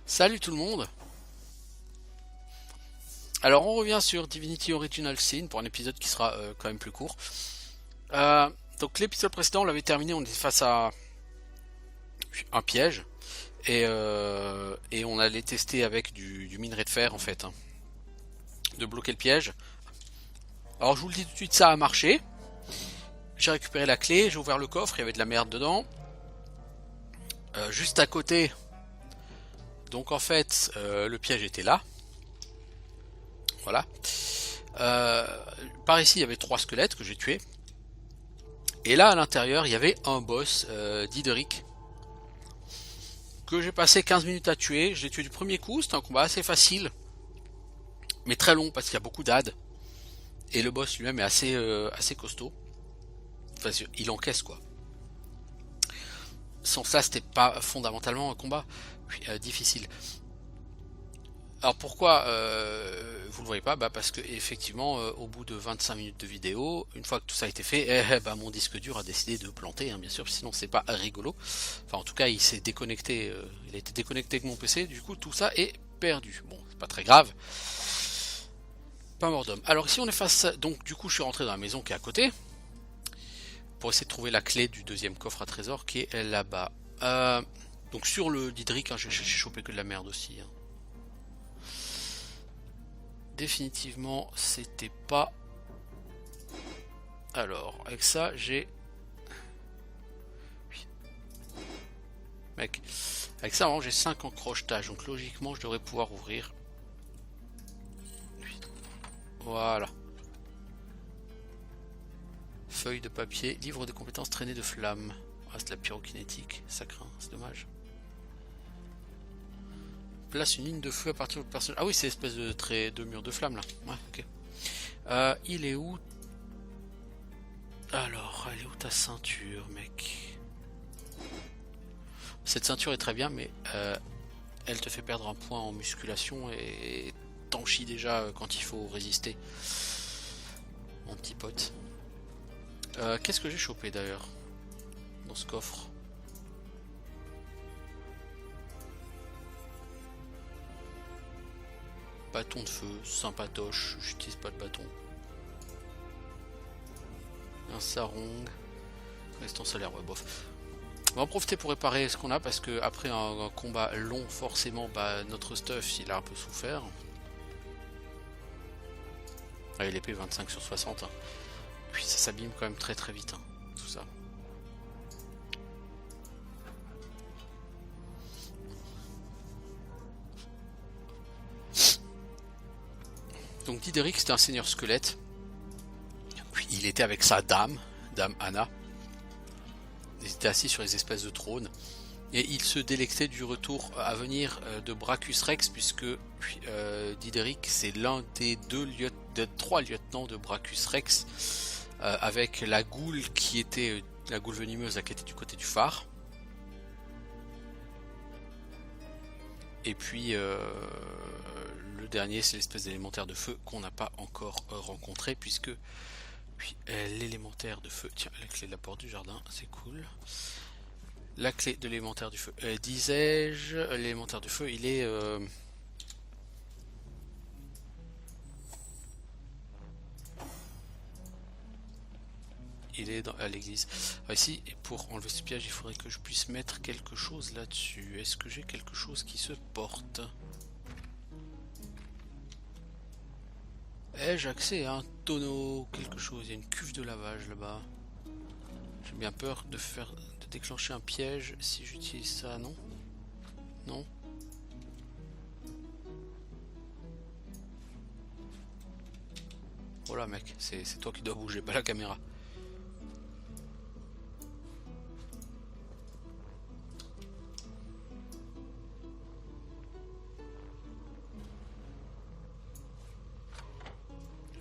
Salut tout le monde. Alors on revient sur Divinity Original Sin pour un épisode qui sera quand même plus court. Euh, donc l'épisode précédent on l'avait terminé, on était face à un piège et on allait tester avec du minerai de fer en fait, hein, de bloquer le piège. Alors je vous le dis tout de suite, ça a marché. J'ai récupéré la clé, j'ai ouvert le coffre, il y avait de la merde dedans. Juste à côté, donc en fait le piège était là. Voilà. Euh, Par ici il y avait 3 squelettes que j'ai tués. Et là à l'intérieur il y avait un boss d'Ideric que j'ai passé 15 minutes à tuer. Je l'ai tué du premier coup, c'était un combat assez facile, mais très long parce qu'il y a beaucoup d'ad. Et le boss lui-même est assez costaud. Enfin, il encaisse quoi. Sans ça, c'était pas fondamentalement un combat difficile. Alors pourquoi vous le voyez pas? Bah parce que effectivement, au bout de 25 minutes de vidéo, une fois que tout ça a été fait, mon disque dur a décidé de planter, hein, bien sûr, sinon c'est pas rigolo. Enfin en tout cas il s'est déconnecté, il a été déconnecté avec mon PC, du coup tout ça est perdu. Bon, c'est pas très grave. Pas mort d'homme. Alors ici on est face, donc du coup je suis rentré dans la maison qui est à côté, pour essayer de trouver la clé du deuxième coffre à trésor qui est là-bas. Donc sur le Didric, hein, j'ai chopé que de la merde aussi, hein. Définitivement c'était pas. Alors avec ça j'ai, mec, avec ça j'ai 5 en crochetage, donc logiquement je devrais pouvoir ouvrir. Voilà. Feuille de papier, livre de compétences traînées de flammes. Ah, c'est de la pyrokinétique, ça craint, c'est dommage. Place une ligne de feu à partir de personne. Ah oui, c'est l'espèce de trait de mur de flamme là. Ouais, ok. Il est où? Alors, elle est où ta ceinture, mec? Cette ceinture est très bien, mais elle te fait perdre un point en musculation et t'en chie déjà quand il faut résister. Mon petit pote. Qu'est-ce que j'ai chopé d'ailleurs dans ce coffre? Bâton de feu, sympatoche, j'utilise pas de bâton. Un sarong. Restons solaire, ouais, bof. On va en profiter pour réparer ce qu'on a parce que après un combat long, forcément, notre stuff il a un peu souffert. Allez, l'épée 25 sur 60. Hein. Puis ça s'abîme quand même très très vite, hein, tout ça. Donc Dideric c'était un seigneur squelette. Puis il était avec sa dame Anna. Ils étaient assis sur les espèces de trônes. Et il se délectait du retour à venir de Brachus Rex, puisque Dideric c'est l'un des trois lieutenants de Brachus Rex, avec la goule qui était la goule venimeuse qui était du côté du phare. Et puis le dernier c'est l'espèce d'élémentaire de feu qu'on n'a pas encore rencontré, puisque l'élémentaire de feu, tiens, la clé de la porte du jardin, c'est cool. La clé de l'élémentaire du feu, disais-je, l'élémentaire du feu, il est à l'église. Ici, pour enlever ce piège, il faudrait que je puisse mettre quelque chose là-dessus. Est-ce que j'ai quelque chose qui se porte? Ai-je accès à un tonneau, quelque chose? Il y a une cuve de lavage là-bas. J'ai bien peur de déclencher un piège si j'utilise ça, non? Non? Oh là mec, c'est toi qui dois bouger, pas la caméra.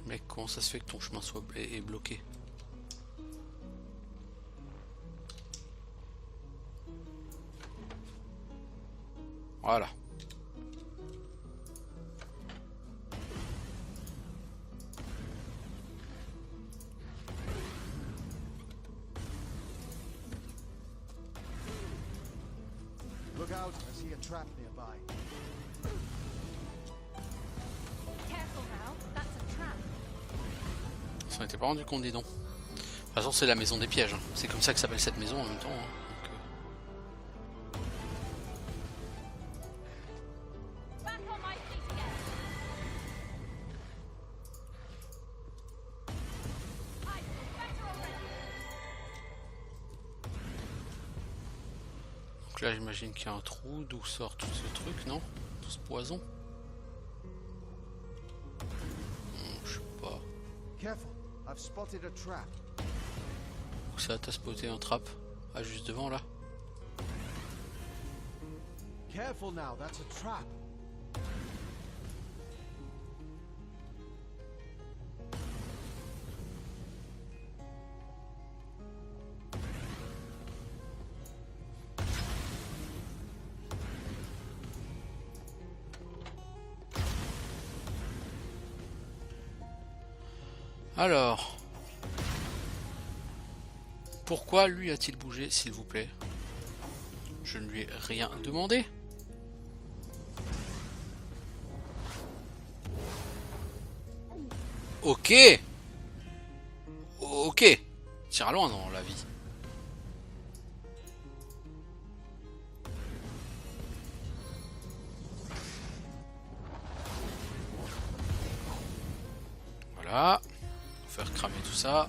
Mec, comment ça se fait que ton chemin est bloqué? Voilà. Look out, I see a trap nearby. Careful now, that's a trap. On s'en était pas rendu compte, dis donc. De toute façon, c'est la maison des pièges. Hein. C'est comme ça que s'appelle cette maison en même temps. Hein. Back on my feet again. I feel better already. Donc là, j'imagine qu'il y a un trou. D'où sort tout ce truc, non? Tout ce poison. Je sais pas. Careful, I've spotted a trap. Où ça, t'as spoté un trap? Ah, juste devant là. Careful now, that's a trap. Alors, pourquoi lui a-t-il bougé, s'il vous plaît? Je ne lui ai rien demandé. Ok. Ok. Tire loin dans la vie. Voilà. Faire cramer tout ça.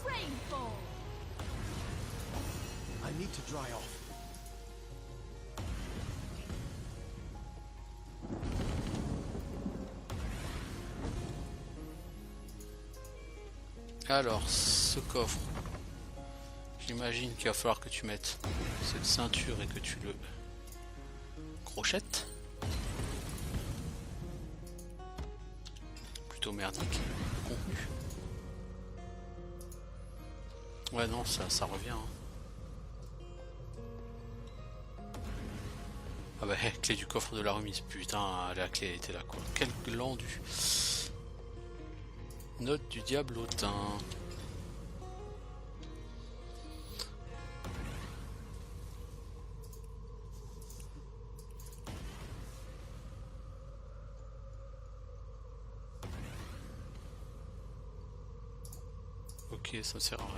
Rainfall. I need to dry off. Alors, ce coffre. J'imagine qu'il va falloir que tu mettes cette ceinture et que tu le crochettes. Plutôt merdique, le contenu. Ouais, non, ça revient. Hein. Ah bah, clé du coffre de la remise. Putain, la clé était là, quoi. Quel glandu. Note du diablotin. Ok, ça ne sert à rien.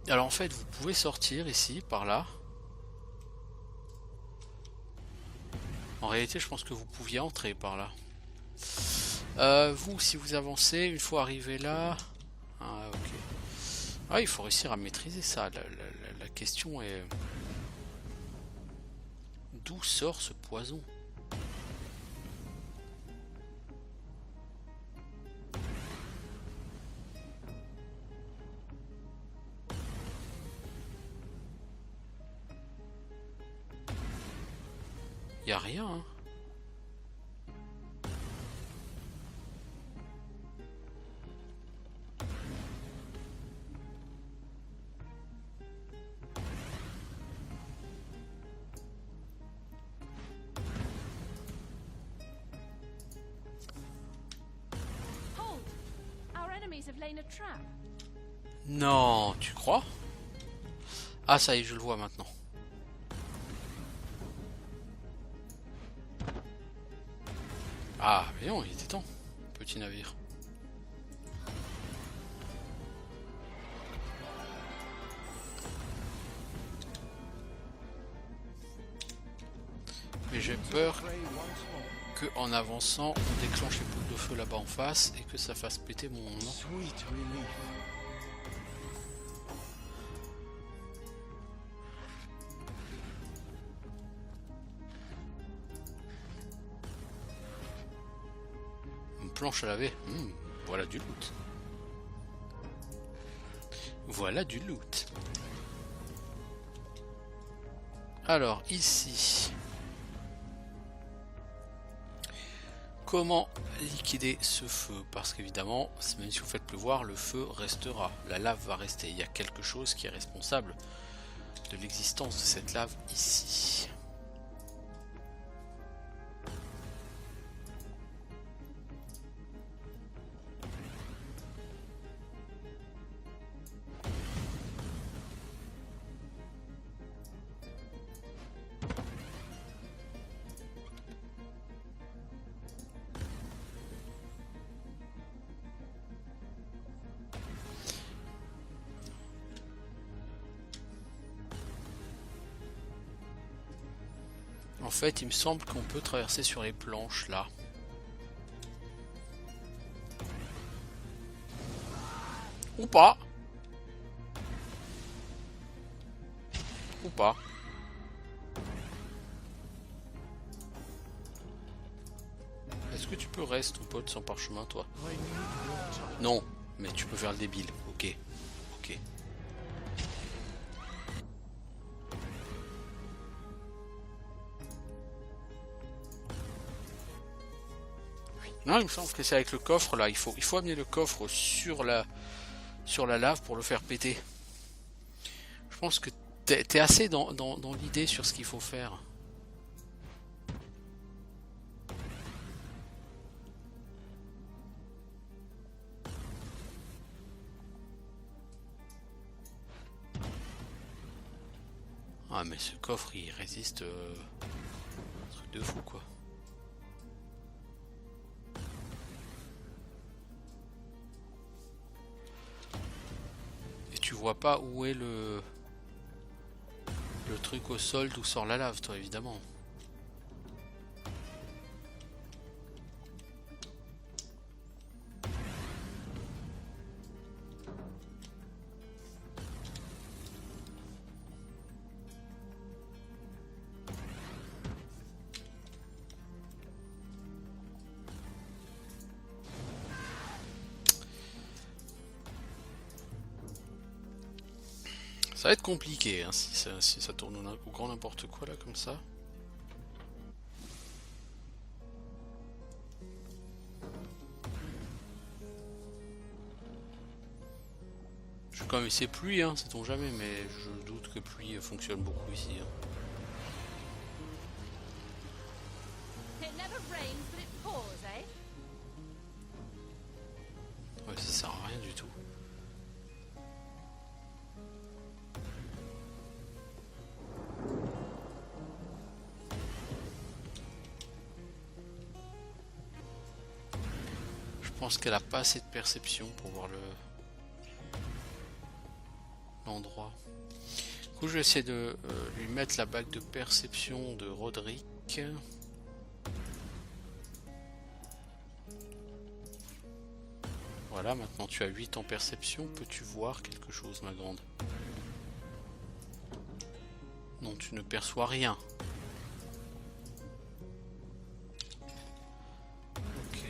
Alors en fait, vous pouvez sortir ici, par là. En réalité, je pense que vous pouviez entrer par là. Vous, si vous avancez, une fois arrivé là... Ah, ok. Ah, il faut réussir à maîtriser ça. La question est... D'où sort ce poison? Y a rien, hein. Hold. Our enemies have laid a trap. Non, tu crois? Ah, ça y est, je le vois maintenant. Ah, mais non, il était temps. Petit navire. Mais j'ai peur que en avançant, on déclenche les boules de feu là-bas en face et que ça fasse péter mon nom. Sweet relief. Une planche à laver. Voilà du loot. Voilà du loot. Alors, ici... Comment liquider ce feu? Parce qu'évidemment, même si vous faites pleuvoir, le feu restera. La lave va rester. Il y a quelque chose qui est responsable de l'existence de cette lave ici. En fait, il me semble qu'on peut traverser sur les planches là. Ou pas. Ou pas. Est-ce que tu peux rester, ton pote, sans parchemin, toi? I need water. Non, mais tu peux faire le débile. Ok. Ok. Non, il me semble que c'est avec le coffre là. Il faut amener le coffre sur la lave pour le faire péter. Je pense que t'es assez dans l'idée sur ce qu'il faut faire. Ah mais ce coffre il résiste un truc de fou quoi. Et tu vois pas où est le truc au sol d'où sort la lave toi évidemment. Ça va être compliqué hein, si ça tourne au grand n'importe quoi là comme ça. Je vais quand même essayer pluie, hein, sait-on jamais, mais je doute que pluie fonctionne beaucoup ici. Hein. It never rains, but it pours, eh? Ouais, ça sert à rien du tout. Je pense qu'elle a pas assez de perception pour voir l'endroit. Du coup, je vais essayer de lui mettre la bague de perception de Roderick. Voilà, maintenant tu as 8 en perception. Peux-tu voir quelque chose, ma grande? Non, tu ne perçois rien. Ok.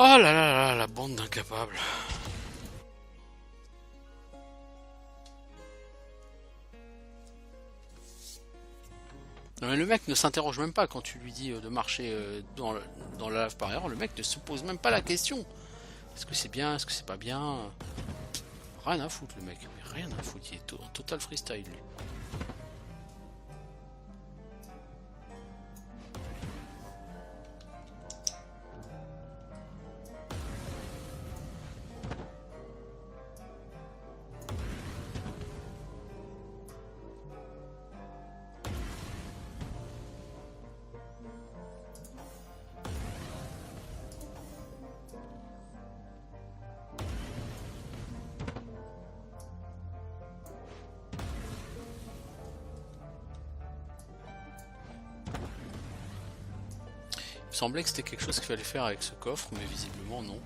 Oh là là là, la bande d'incapables. Non, mais le mec ne s'interroge même pas quand tu lui dis de marcher dans la lave par erreur. Le mec ne se pose même pas la question. Est-ce que c'est bien? Est-ce que c'est pas bien? Rien à foutre le mec. Rien à foutre. Il est en total freestyle lui. Il me semblait que c'était quelque chose qu'il fallait faire avec ce coffre, mais visiblement non.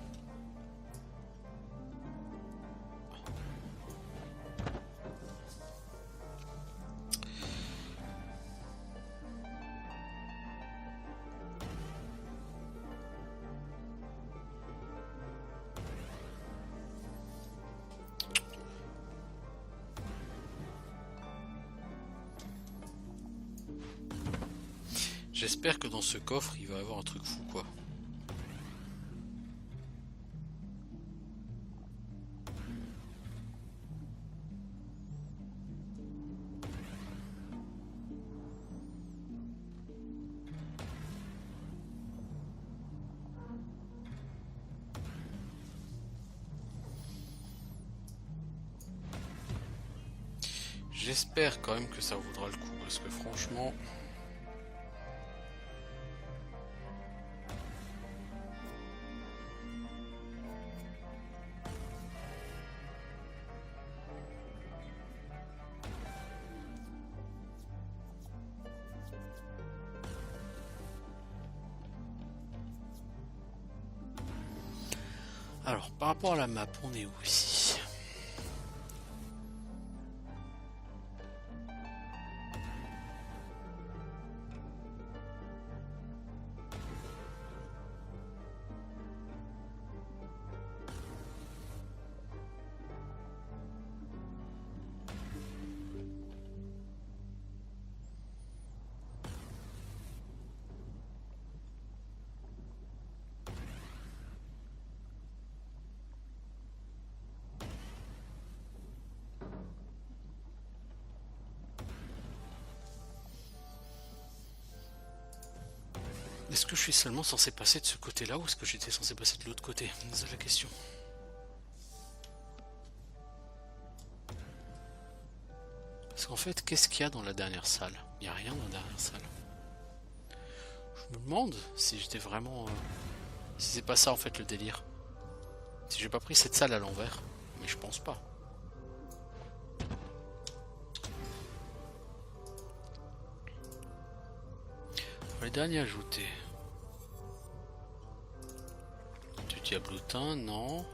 J'espère que dans ce coffre il va y avoir un truc fou quoi. J'espère quand même que ça vaudra le coup, parce que franchement... Alors, par rapport à la map, on est où ici? Est-ce que je suis seulement censé passer de ce côté-là ou est-ce que j'étais censé passer de l'autre côté? C'est la question. Parce qu'en fait, qu'est-ce qu'il y a dans la dernière salle? Il n'y a rien dans la dernière salle. Je me demande si j'étais vraiment... si c'est pas ça en fait le délire. Si j'ai pas pris cette salle à l'envers. Mais je pense pas. Les derniers ajoutés. Du diablotin, non.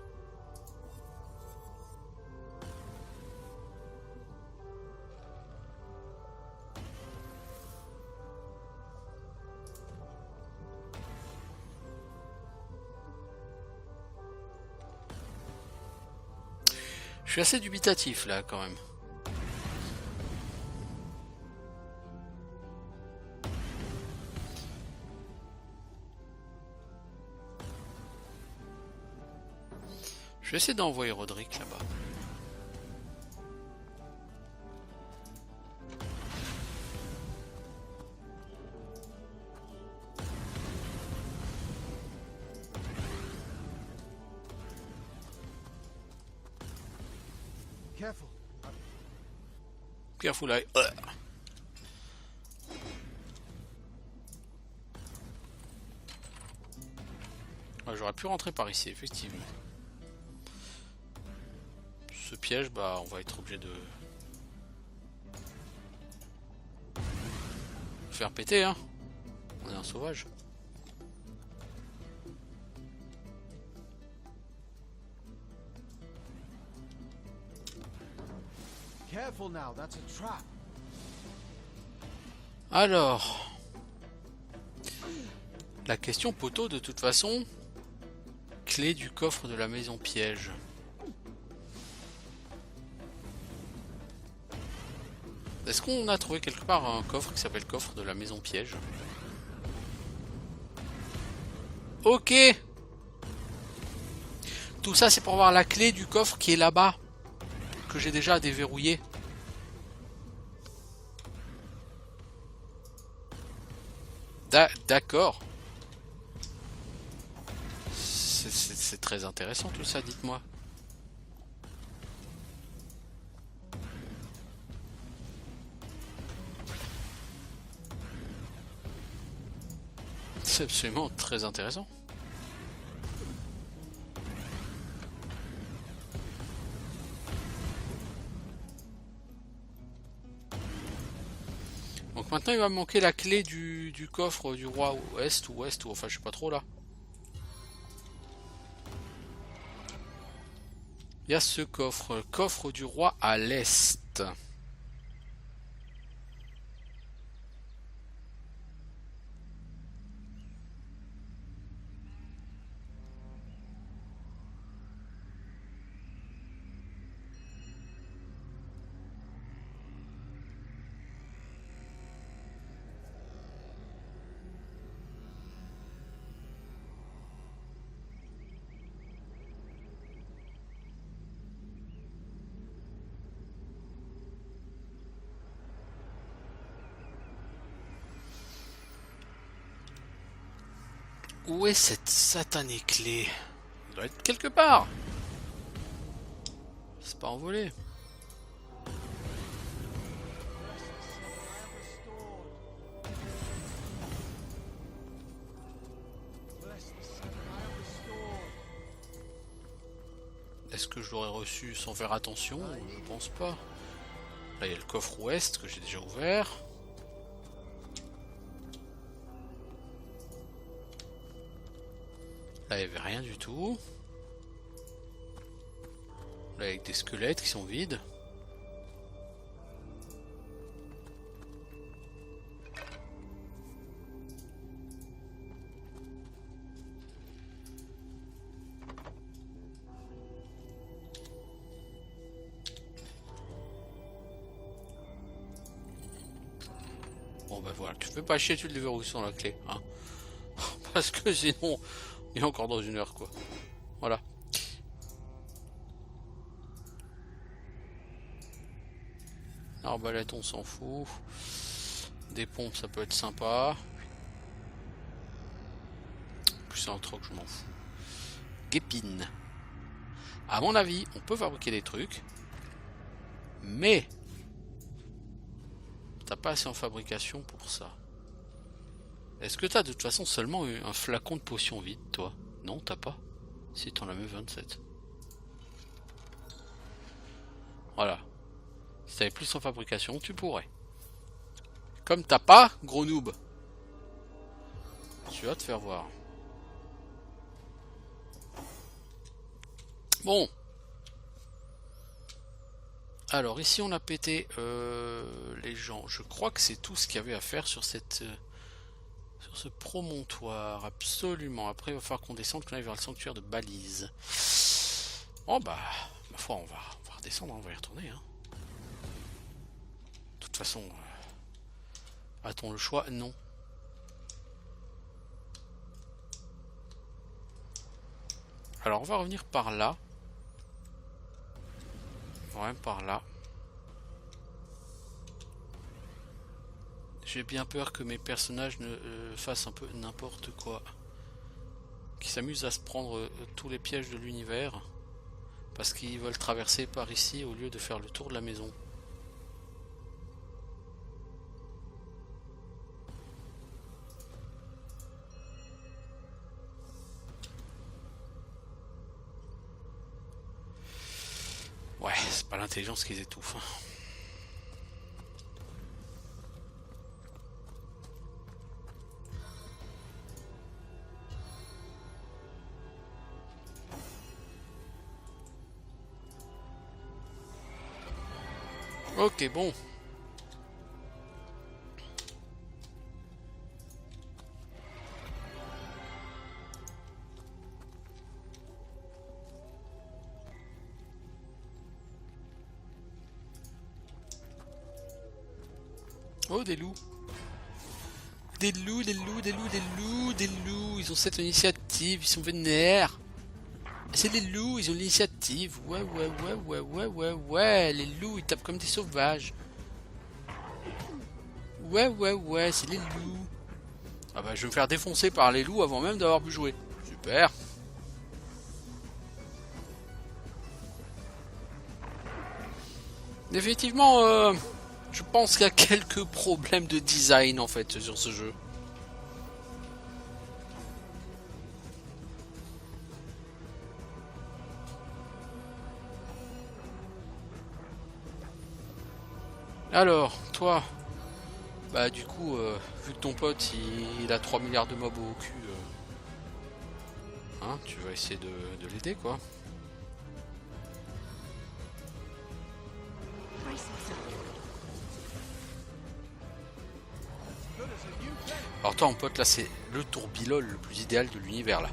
Je suis assez dubitatif là quand même. Je vais essayer d'envoyer Roderick là-bas. Careful. Careful eye. J'aurais pu rentrer par ici, effectivement. Ce piège, bah on va être obligé de faire péter, hein. On est un sauvage. Careful now, that's a trap. Alors, la question poteau de toute façon, clé du coffre de la maison piège. Est-ce qu'on a trouvé quelque part un coffre qui s'appelle coffre de la maison piège? Ok. Tout ça c'est pour avoir la clé du coffre qui est là-bas, que j'ai déjà déverrouillé. D'accord. C'est très intéressant tout ça, dites-moi. C'est absolument très intéressant. Donc maintenant il va me manquer la clé du coffre du roi ouest ou ouest ou enfin je sais pas trop là. Il y a ce coffre, coffre du roi à l'est. Où est cette satanée clé? Elle doit être quelque part. C'est pas envolé. je l'aurais reçu sans faire attention, je pense pas. Là il y a le coffre ouest que j'ai déjà ouvert. Là il n'y avait rien du tout. Là avec des squelettes qui sont vides. Bon bah voilà, tu fais pas chier, tu le déverrouilles sans la clé, hein. Parce que sinon, il est encore dans une heure quoi. Voilà. Arbalète on s'en fout. Des pompes ça peut être sympa. Plus c'est un troc je m'en fous. Guépine. À mon avis on peut fabriquer des trucs. Mais t'as pas assez en fabrication pour ça. Est-ce que t'as de toute façon seulement un flacon de potion vide toi? Non t'as pas. Si t'en as même 27. Voilà. Si t'avais plus en fabrication, tu pourrais. Comme t'as pas, gros noob, tu vas te faire voir. Bon. Alors ici on a pété les gens. Je crois que c'est tout ce qu'il y avait à faire sur cette sur ce promontoire. Absolument. Après il va falloir qu'on descende, qu'on aille vers le sanctuaire de Balise. Oh bah, ma foi on va redescendre, on va y retourner. Hein. De toute façon, a-t-on le choix? Non. Alors on va revenir par là. Ouais, par là. J'ai bien peur que mes personnages ne fassent un peu n'importe quoi. Qu'ils s'amusent à se prendre tous les pièges de l'univers. Parce qu'ils veulent traverser par ici au lieu de faire le tour de la maison. Ouais, c'est pas l'intelligence qui les étouffe. Ok, bon. Oh, des loups. Des loups, des loups, des loups, des loups, des loups. Ils ont cette initiative, ils sont vénères. C'est les loups, ils ont l'initiative. Ouais, ouais, ouais, ouais, ouais, ouais, ouais. Les loups, ils tapent comme des sauvages. Ouais, ouais, ouais, c'est les loups. Ah bah, je vais me faire défoncer par les loups avant même d'avoir pu jouer. Super. Effectivement, je pense qu'il y a quelques problèmes de design en fait sur ce jeu. Alors, toi, bah du coup, vu que ton pote il a 3 milliards de mobs au cul, hein, tu vas essayer de l'aider quoi. Alors toi, mon pote, là c'est le tourbilol le plus idéal de l'univers là.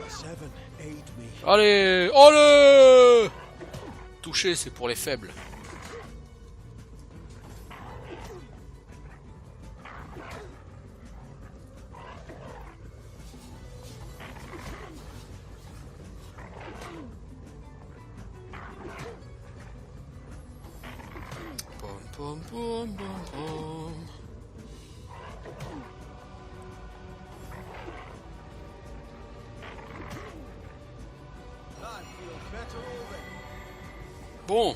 7, 8 me. Allez, allez! Toucher, c'est pour les faibles. Pom pom pom pom pom. I feel better already. Bon.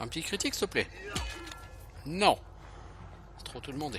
Un petit critique, s'il te plaît. Non. C'est trop tout demandé.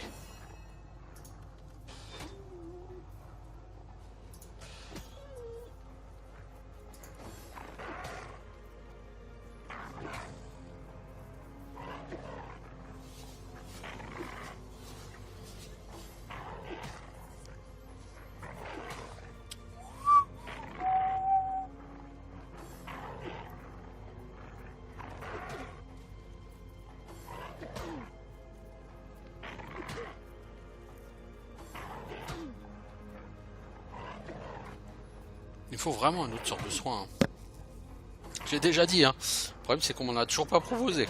Il faut vraiment une autre sorte de soin. Hein. J'ai déjà dit, hein. Le problème c'est qu'on m'en a toujours pas proposé.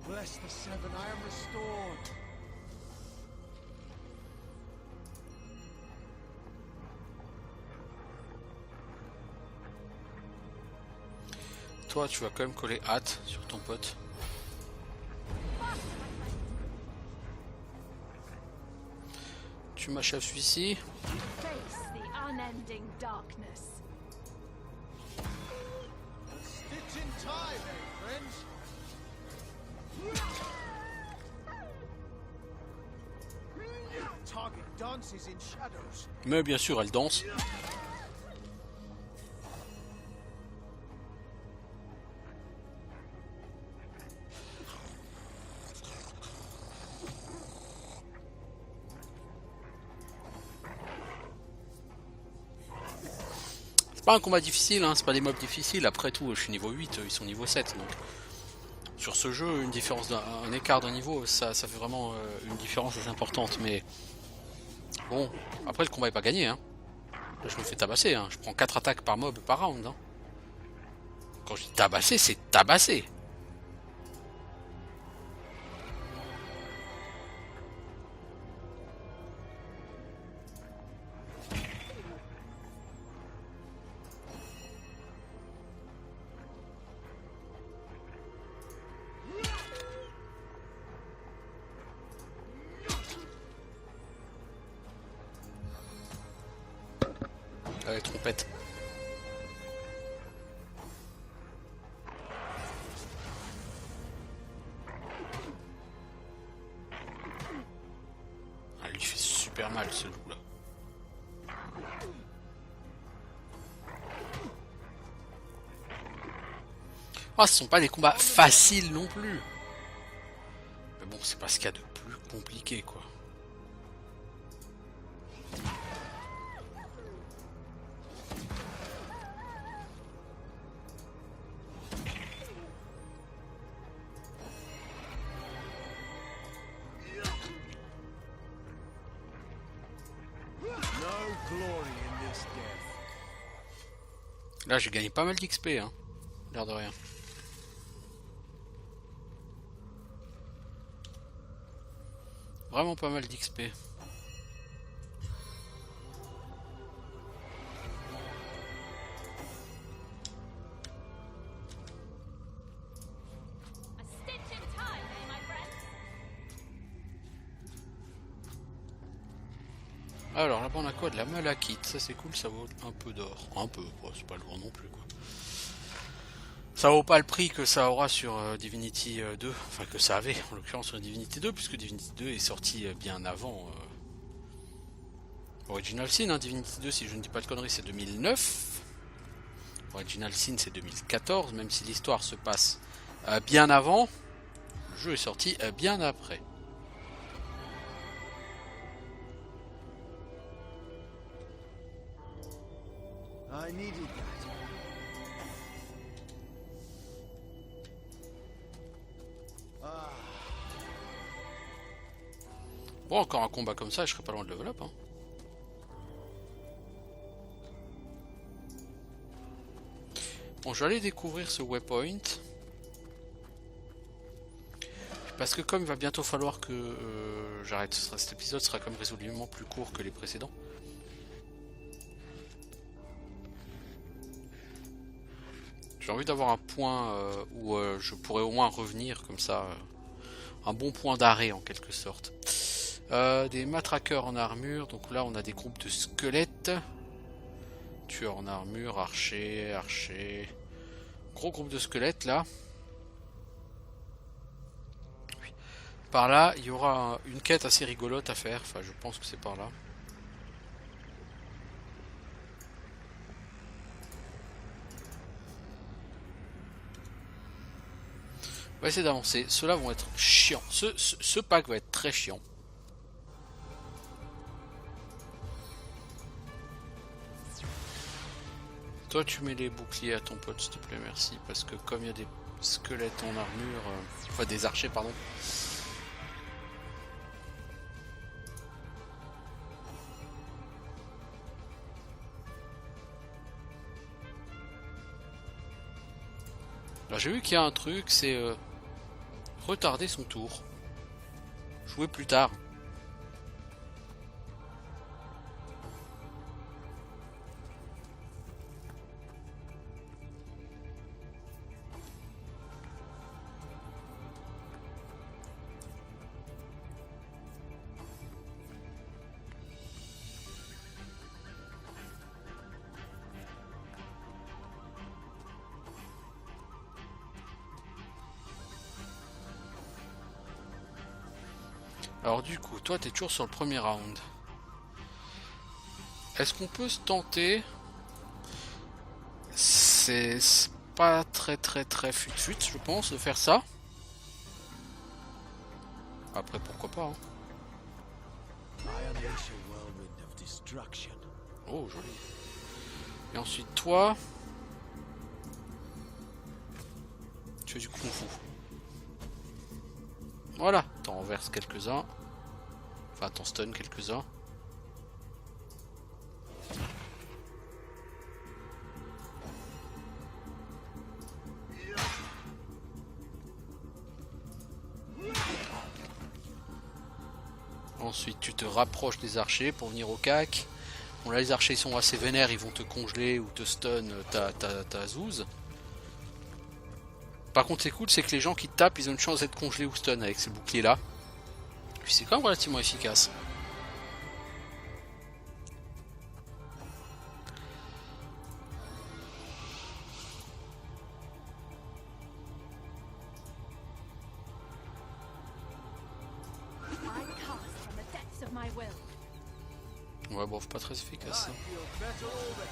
Bless the seven, I am restored. Toi, tu vas quand même coller hâte sur ton pote. Tu m'achèves celui-ci. Face the unending darkness. Stitch in time, eh, friends? Target dances in shadows. Mais bien sûr, elle danse. C'est pas un combat difficile, hein, c'est pas des mobs difficiles. Après tout, je suis niveau 8, ils sont niveau 7. Donc sur ce jeu, une différence un écart de niveau, ça fait vraiment une différence assez importante. Mais bon, après le combat est pas gagné. Hein. Là, je me fais tabasser. Hein. Je prends 4 attaques par mob par round. Hein. Quand je dis tabasser, c'est tabasser. Allez, trompette. Ah, lui fait super mal ce loup là. Ah, ce sont pas des combats faciles non plus. Mais bon, c'est pas ce qu'il y a de plus compliqué quoi. Là, j'ai gagné pas mal d'XP, hein. L'air de rien. Vraiment pas mal d'XP. Alors là-bas on a quoi? De la malachite, ça c'est cool, ça vaut un peu d'or. Un peu, quoi, c'est pas lourd non plus quoi. Ça vaut pas le prix que ça aura sur Divinity 2, enfin que ça avait en l'occurrence sur Divinity 2, puisque Divinity 2 est sorti bien avant Original Sin, hein. Divinity 2 si je ne dis pas de conneries c'est 2009, Original Sin c'est 2014, même si l'histoire se passe bien avant, le jeu est sorti bien après. I needed that. Bon, encore un combat comme ça, je serais pas loin de level up. Hein. Bon, je vais aller découvrir ce waypoint. Parce que comme il va bientôt falloir que j'arrête, cet épisode sera comme résolument plus court que les précédents. J'ai envie d'avoir un point où je pourrais au moins revenir comme ça. Un bon point d'arrêt en quelque sorte. Des matraqueurs en armure. Donc là on a des groupes de squelettes. Tueurs en armure, archers. Gros groupe de squelettes là. Oui. Par là, il y aura une quête assez rigolote à faire. Enfin, je pense que c'est par là. On va essayer d'avancer. Ceux-là vont être chiants. Ce pack va être très chiant. Toi, tu mets les boucliers à ton pote, s'il te plaît, merci. Parce que comme il y a des squelettes en armure... enfin, des archers, pardon. Alors, j'ai vu qu'il y a un truc, c'est... retarder son tour. Jouer plus tard. Alors du coup, toi t'es toujours sur le premier round. Est-ce qu'on peut se tenter? C'est pas très fut-fut, je pense, de faire ça. Après, pourquoi pas, hein. I unleash a whirlwind of destruction. Oh, joli. Et ensuite, toi... tu fais du kung fu. Voilà, t'en renverses quelques-uns. Enfin, t'en stun quelques-uns. Ensuite, tu te rapproches des archers pour venir au cac. Bon, là, les archers sont assez vénères, ils vont te congeler ou te stun ta zouze. Par contre, c'est cool, c'est que les gens qui te tapent, ils ont une chance d'être congelés ou stun avec ces boucliers là. Puis c'est quand même relativement efficace. I cast from the depths of my will. Ouais, bon, pas très efficace. I feel better already.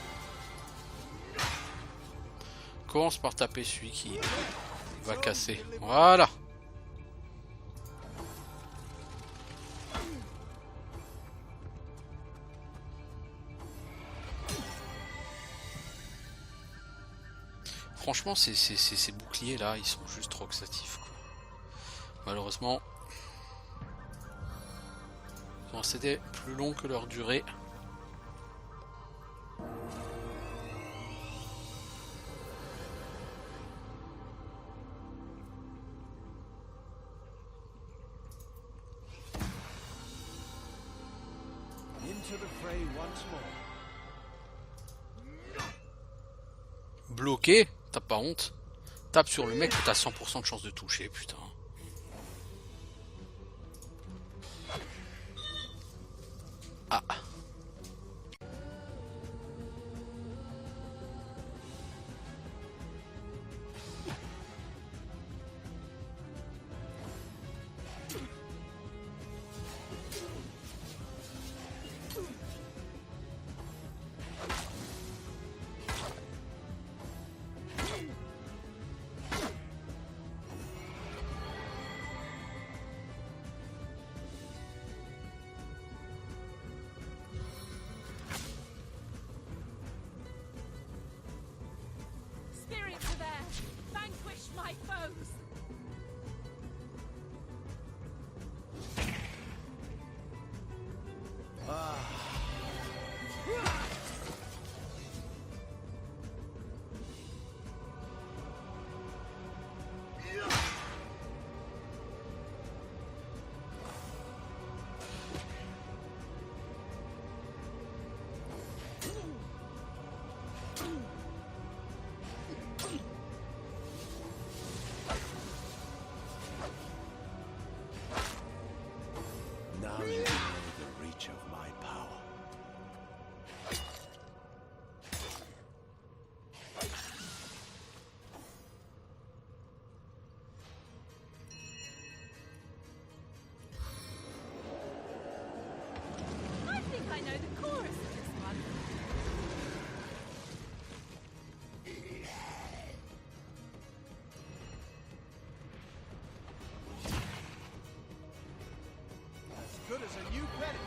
Commence par taper celui qui va casser. Voilà. Franchement, ces boucliers là, ils sont juste roxatifs, quoi. Malheureusement, ils ont un CD plus long que leur durée. Into the fray once more. Bloqué, t'as pas honte. Tape sur le mec que t'as 100% de chance de toucher, putain. Ah. us a new credit.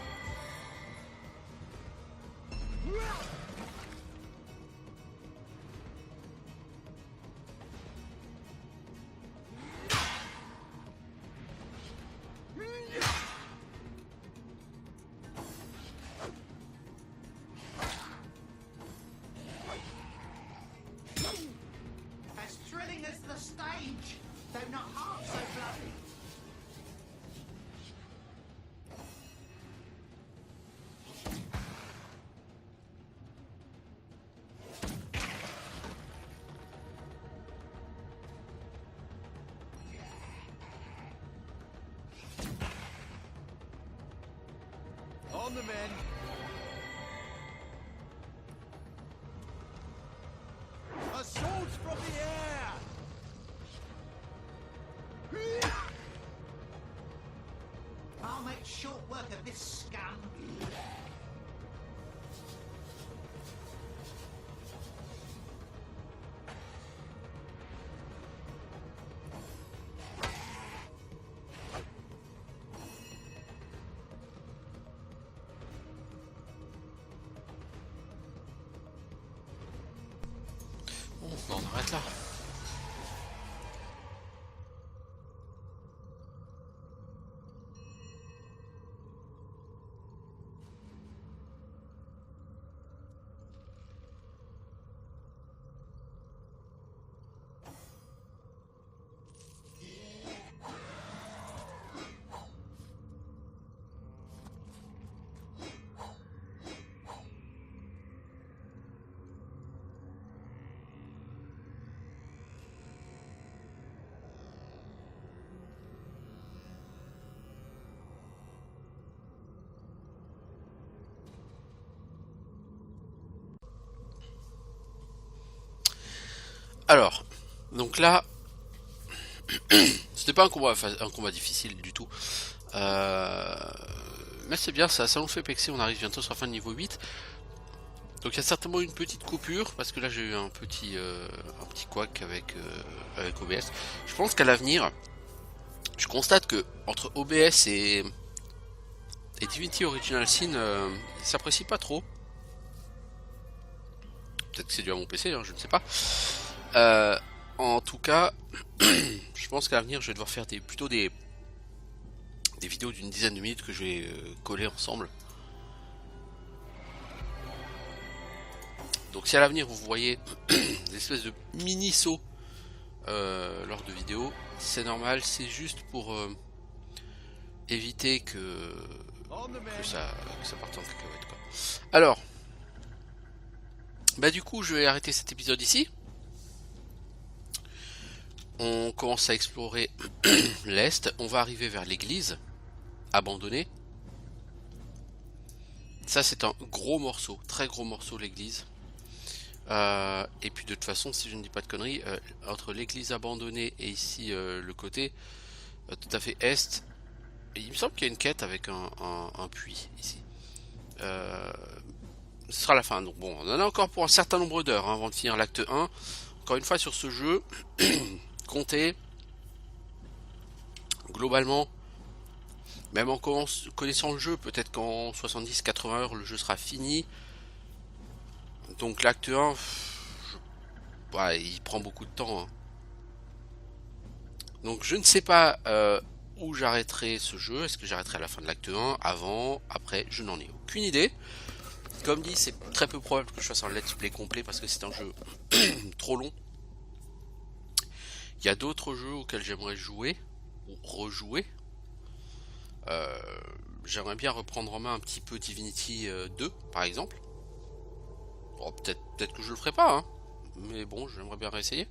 As thrilling as the stage, though not half so bloody. On the men. Assaults from the air. I'll make short work of this scum. Bon, bah, on arrête là. Alors, donc là, c'était pas un combat difficile du tout. Mais c'est bien, ça nous fait pexer, on arrive bientôt sur la fin de niveau 8. Donc il y a certainement une petite coupure, parce que là j'ai eu un petit couac avec OBS. Je pense qu'à l'avenir, je constate que entre OBS et Divinity Original Sin, ils s'apprécient pas trop. Peut-être que c'est dû à mon PC, hein, je ne sais pas. En tout cas, je pense qu'à l'avenir, je vais devoir faire plutôt des vidéos d'une dizaine de minutes que je vais coller ensemble. Donc si à l'avenir vous voyez des espèces de mini sauts lors de vidéos, c'est normal, c'est juste pour éviter que ça parte en cacahuète, quoi. Alors, bah du coup je vais arrêter cet épisode ici. On commence à explorer l'Est, on va arriver vers l'église abandonnée. Ça c'est un gros morceau, très gros morceau l'église. Et puis de toute façon, si je ne dis pas de conneries, entre l'église abandonnée et ici le côté tout à fait est, il me semble qu'il y a une quête avec un puits ici. Ce sera la fin, donc bon, on en a encore pour un certain nombre d'heures avant de finir l'acte 1. Encore une fois sur ce jeu, comptez globalement, même en connaissant le jeu, peut-être qu'en 70-80 heures le jeu sera fini. Donc l'acte 1, il prend beaucoup de temps, hein. Donc je ne sais pas où j'arrêterai ce jeu. Est-ce que j'arrêterai à la fin de l'acte 1, avant, après, je n'en ai aucune idée. Comme dit, c'est très peu probable que je fasse un let's play complet parce que c'est un jeu trop long. Il y a d'autres jeux auxquels j'aimerais jouer ou rejouer. J'aimerais bien reprendre en main un petit peu Divinity 2 par exemple. Bon, peut-être que je le ferai pas, hein. Mais bon, j'aimerais bien réessayer.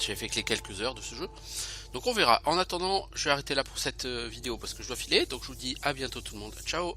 J'ai fait que les quelques heures de ce jeu. Donc on verra. En attendant, je vais arrêter là pour cette vidéo parce que je dois filer. Donc je vous dis à bientôt tout le monde. Ciao.